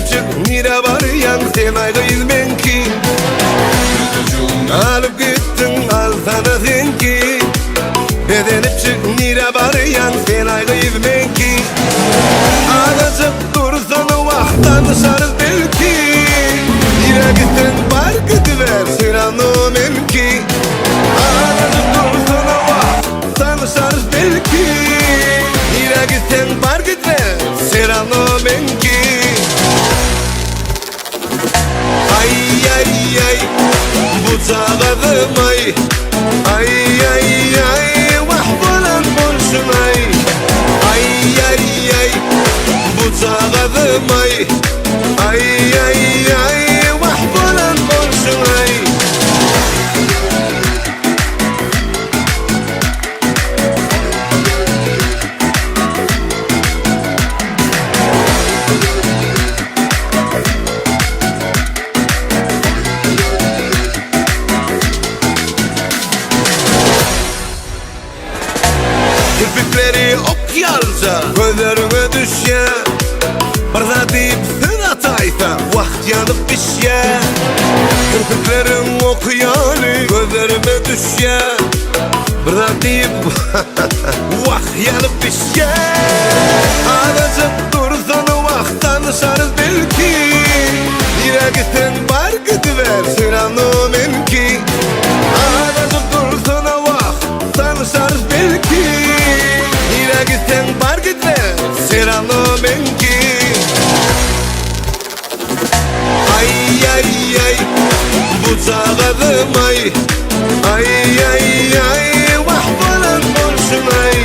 çık nire varyan sen aygıyız menki. Alıp gittin al sana senki. Bedenip çık nire varyan sen aygıyız menki. Ağacıp dursana vaktan dışarız belki. Nire gittin var gidiver sen anı menki. Ağacıp dursana vaktan dışarız belki. Nire gittin var gidiver sen anı menki. Ay ay ay bu çağadım ay. Ay ay ay vahbolan bolsun ay. Ay ay ay bu çağadım ay. Ay ay ay vahbolan bolsun ay. Kirpikleri ok yalca gözlerime düşe. Barda deyip sen ataysa vakt yanıp pişe. Kirpiklerin ok yalı gözlerime düşe. Barda deyip vakt yanıp pişe. Ağacıp dursana vaktan dışarız belki. Yine gitsen var gidiver sen anı menki. Ağacıp dursana vaktan dışarız belki. Yine gitsen var gidiver sen anı menki. Ay ay ay bu çağadım ay. Ay ay ay vahbolan bolsun ay.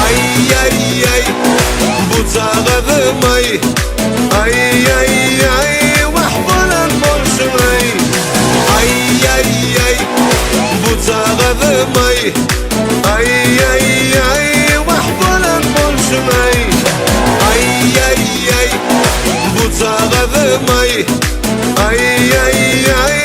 Ay ay ay bu çağadım ay. Ay ay ay vahbolan bolsun ay. Ay ay ay bu çağadım ay. Ay ay ay vahbolan bolsun ay. Ay ay ay bu çağadım ay. Ay ay ay